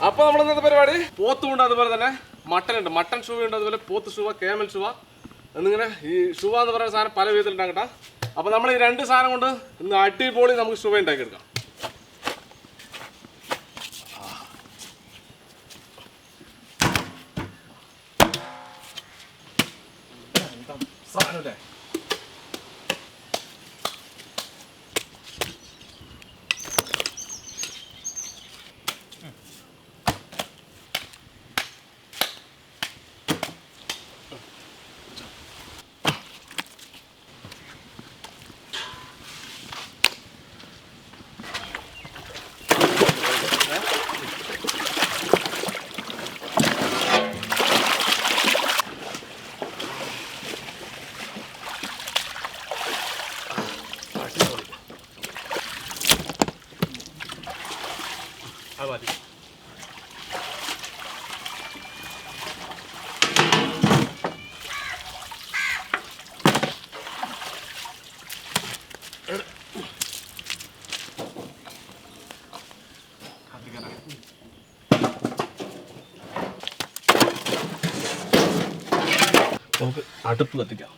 അപ്പൊ നമ്മൾ ഇന്നത്തെ പരിപാടി പോത്തുണ്ട്, അതുപോലെ തന്നെ മട്ടൻ ഉണ്ട്, മട്ടൻ ഷൂവ ഉണ്ട്, അതുപോലെ പോത്ത് ഷൂവ, കേമൽ ഷൂവ എന്നിങ്ങനെ ഈ ഷൂവ എന്ന് പറയുന്ന സാധനം പല വിധത്തിലുണ്ടാകും കേട്ടോ. അപ്പൊ നമ്മൾ ഈ രണ്ട് സാധനം കൊണ്ട് ഇന്ന് അടിപൊളി നമുക്ക് ഷൂവ ഉണ്ടാക്കിയെടുക്കാം. സാധനല്ലേ മതി. നമുക്ക് അടുപ്പ് കത്തിക്കാം.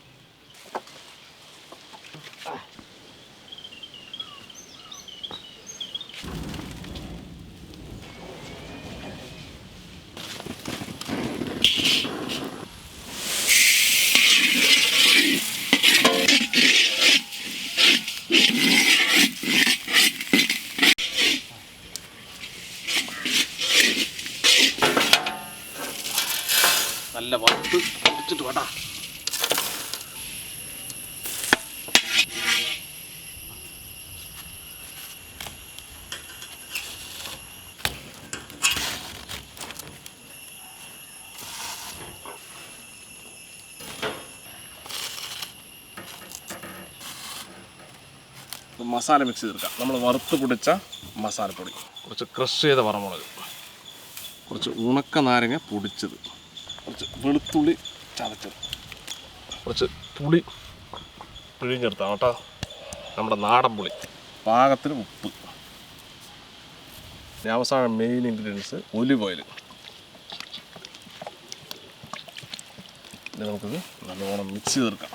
നല്ല വറുത്ത് വെച്ചിട്ട് വേട്ടാ. മസാല മിക്സ് ചെയ്തെടുക്കാം. നമ്മൾ വറുത്ത് പൊടിച്ച മസാലപ്പൊടി, കുറച്ച് ക്രഷ് ചെയ്ത വറമുളക്, കുറച്ച് ഉണക്ക നാരങ്ങ പൊടിച്ചത്, കുറച്ച് വെളുത്തുള്ളി ചതച്ചത്, കുറച്ച് പുളി പിഴിഞ്ഞെടുത്താണ് കേട്ടോ, നമ്മുടെ നാടൻ പുളി, പാകത്തിന് ഉപ്പ്, അവസാന മെയിൻ ഇൻഗ്രീഡിയൻസ് ഒലിവ് ഓയിൽ. ഇനി നമുക്കിത് നല്ലോണം മിക്സ് ചെയ്തെടുക്കാം.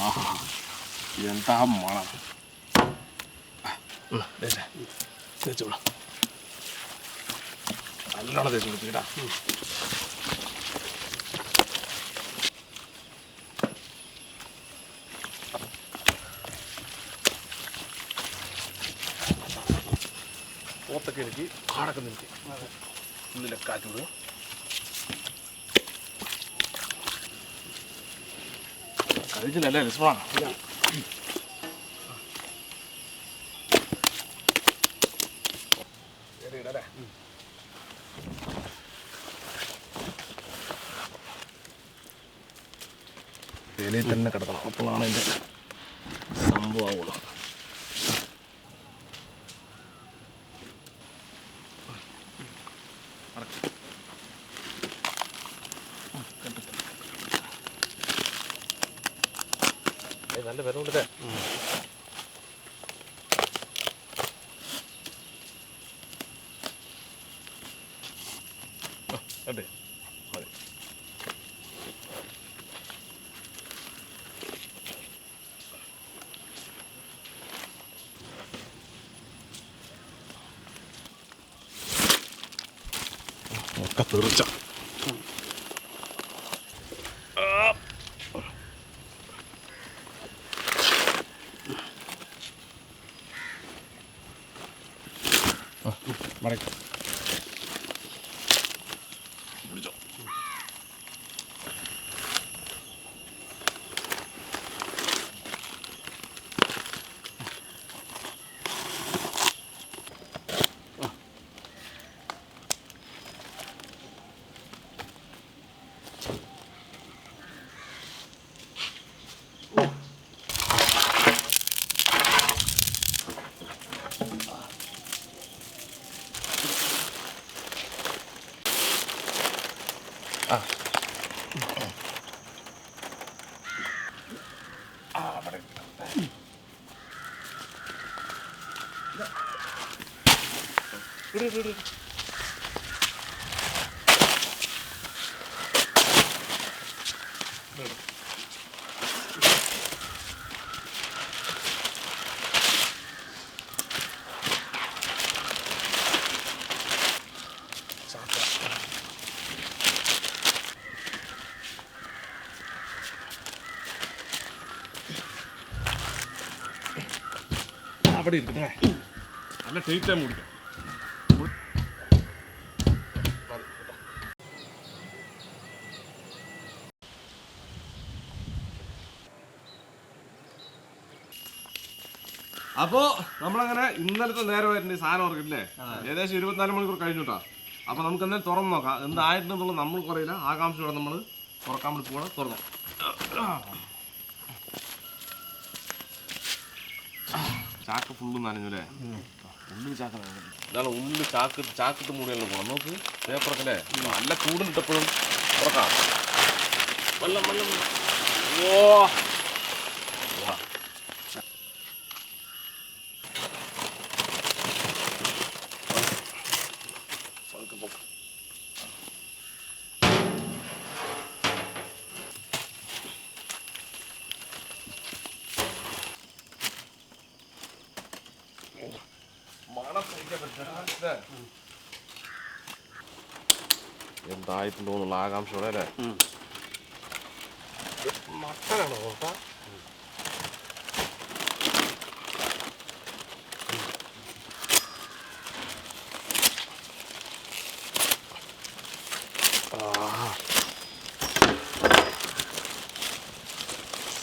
ആഹാ, എന്താ മണം! തേച്ചോളാം, നല്ലോണം തേച്ച് കൊടുത്തിട്ടാ. പോത്തൊക്കെ എനിക്ക് കാടൊക്കെ എനിക്ക് ഉള്ളിലൊക്കെ ആക്കി വിടുക. കഴിച്ചില്ലല്ലേ രസമാണ്. ഇലയിൽ തന്നെ കിടക്കണം, അപ്പോഴാണ് അതിൻ്റെ സംഭവമാവുള്ളൂ. നല്ല വിലമുണ്ടല്ലേ. അതെ മതി. ഒക്കെ തീർച്ച മടക്കാം. പിടിച്ചോ. അവിടെ ഇരിക്കട്ടെ, നല്ല ടേസ്റ്റ് ആയി മുടിക്കാം. അപ്പോൾ നമ്മളങ്ങനെ ഇന്നലത്തെ നേരമായിട്ട് ഈ സാധനം ഓർക്കില്ലേ, ഏകദേശം 24 മണിക്കൂർ കഴിഞ്ഞിട്ടാ. അപ്പോൾ നമുക്ക് എന്തായാലും തുറന്ന് നോക്കാം എന്തായിട്ടുണ്ടെന്നുള്ളത് നമ്മൾക്ക് അറിയില്ല. ആകാംക്ഷയോടെ നമ്മൾ തുറക്കാൻ വേണ്ടി പോകണം. തുറന്നു ചാക്ക് ഫുള്ളും നനഞ്ഞല്ലേ, ഉള്ളിൽ ചാക്ക് ഇതാണ്. ഉള്ളിൽ ചാക്കിട്ട് മൂടിയല്ലോ പോകണം. നോക്ക് പേപ്പറൊക്കെ അല്ലേ, നല്ല ചൂടിലിട്ടപ്പോഴും തുറക്കാം. വെള്ളം വെള്ളം ഓ എന്തായിട്ടുണ്ടോ എന്നുള്ള ആകാംക്ഷയോടെ അല്ലേ. മട്ടനാണോ കോട്ട?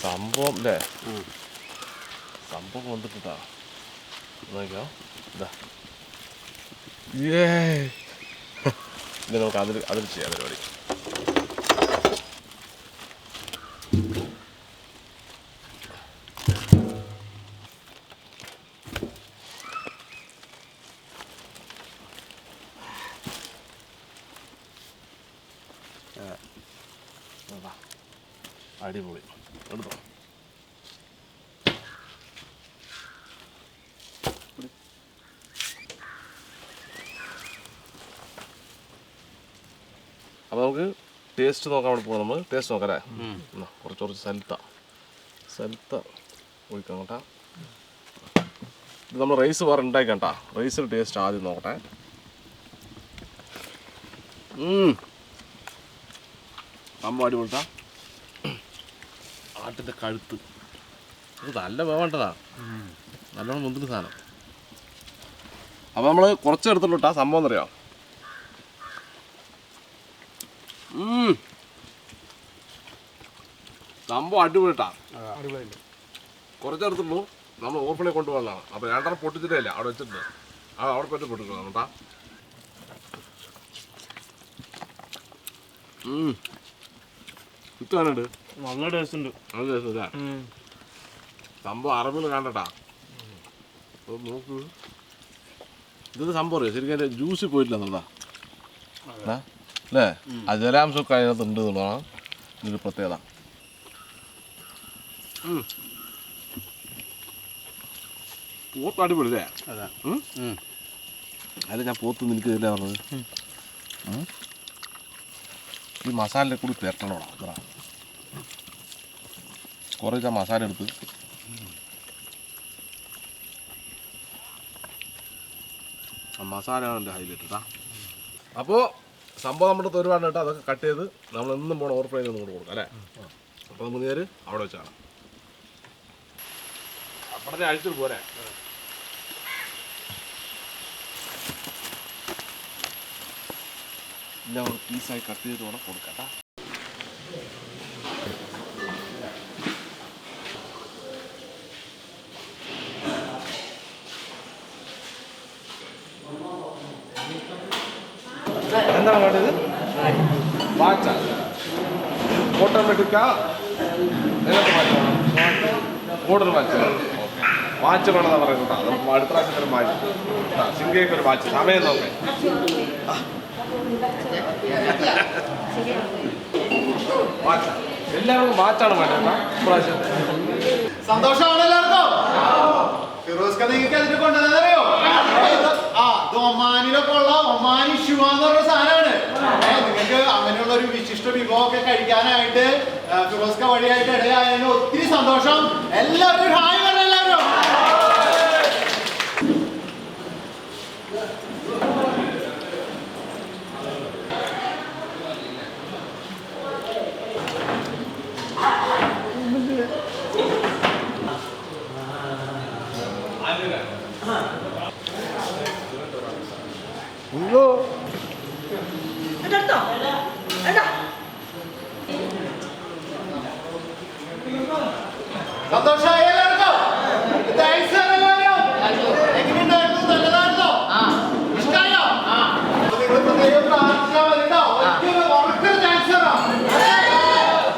സംഭവം അല്ലേ, സംഭവം വന്നിട്ടാ. നോക്കിയോ ഇതാ, ഇത് നമുക്ക് അതിൽ ചെയ്യാം പരിപാടി. അടിപൊളി എടുത്തോ. അപ്പോൾ നമുക്ക് ടേസ്റ്റ് നോക്കാൻ വേണ്ടി പോകാം. നമ്മൾ ടേസ്റ്റ് നോക്കാം അല്ലേ. കുറച്ച് സൽത്ത ഒഴിക്കണം കേട്ടാ. ഇത് നമ്മൾ റൈസ് വേറെ ഉണ്ടാക്കിക്കണ്ടാ. റൈസിൻ്റെ ടേസ്റ്റ് ആദ്യം നോക്കട്ടെ. സംഭവം അടിപൊളിട്ടാ. ആട്ടിൻ്റെ കഴുത്ത് ഇത് നല്ല വേണ്ടതാ, നല്ലോണം മുന്തിരി സാധനം. അപ്പോൾ നമ്മൾ കുറച്ചെടുത്തുള്ളൂ കേട്ടാ. സംഭവം എന്നറിയാം, സംഭവം അടിപൊളിട്ടാ. കുറച്ചെടുത്തുള്ളൂ, നമ്മൾ ഓപ്പണെ കൊണ്ടുപോകാനാണ്. അപ്പോൾ 2 പൊട്ടിച്ചിട്ടേ ഇല്ല, അവിടെ വെച്ചിട്ടുണ്ട്. അവിടെ പറ്റി പൊട്ടിക്കണം കേട്ടാ. കിട്ടാനുണ്ട്, നല്ല ടേസ്റ്റ് ഉണ്ട്. നല്ല ടേസ്റ്റ് അല്ലേ. സംഭവം അറബിൽ കാണട്ടാ. നോക്ക്, ഇത് സംഭവം അറിയാം ശരിക്കും. അതിൻ്റെ ജ്യൂസ് പോയിട്ടില്ല എന്നുള്ളതാ അല്ലേ. ആ ജലാംശമൊക്കെ അതിനകത്ത് ഉണ്ട് എന്നുള്ളതാണ് ഇതൊരു പ്രത്യേകത. പോത്ത് അടിപൊളി അല്ലേ. അല്ല ഞാൻ പോത്ത് നിനക്ക് ഇതല്ലേ പറഞ്ഞത്. ഈ മസാലയെ കൂടി പെരട്ടണോടാ. അത്ര കുറേ മസാല എടുത്ത് ആ മസാലയാണ് എൻ്റെ ഹൈലൈറ്റ് കേട്ടാ. അപ്പോൾ സംഭവം നമ്മുടെ അടുത്ത് ഒരുപാട് കേട്ടോ. അതൊക്കെ കട്ട് ചെയ്ത് നമ്മൾ എന്നും പോകണം ഓവർ ഫ്രൈ ഒന്നും കൊടുക്കാം അല്ലേ. അപ്പോൾ നമുക്ക് നേര് അവിടെ വെച്ചാണ് അപ്പഴത്തെ അഴിച്ചിട്ട് പോരെ. എല്ലാം ഒരു പീസായി കട്ട് ചെയ്തിട്ട് വേണം കൊടുക്കാം. എന്താണ് വേണ്ടത്? വാച്ച ഓട്ടോമാറ്റിക്കാ ഓർഡർ വാച്ച് വാച്ച് വേണമെന്നാ പറയുന്നത് കേട്ടോ. നമുക്ക് അടുത്ത പ്രാവശ്യം വാച്ച് സിംഗയ്ക്ക് ഒരു വാച്ച് സമയം നോക്കേ. വാച്ച് എല്ലാവർക്കും വാച്ചാണ് വേണ്ടത് ഇപ്രാവശ്യം. സന്തോഷമാണ് എല്ലാവർക്കും. ഫിറോസ്ക നിങ്ങൾക്ക് അതിന് കൊണ്ടുവന്നറിയോ? ഇത് ഒമാനിലൊക്കെ ഉള്ള ഒമാനി ഷുവ എന്ന് പറഞ്ഞ സാധനമാണ്. നിങ്ങൾക്ക് അങ്ങനെയുള്ള ഒരു വിശിഷ്ട വിഭവമൊക്കെ കഴിക്കാനായിട്ട് ഫിറോസ്ക വഴിയായിട്ട് ഇടയായതിന് ഒത്തിരി സന്തോഷം. എല്ലാവരും ഒരു ഹായ് പറഞ്ഞ എല്ലാവരും. സന്തോഷമായ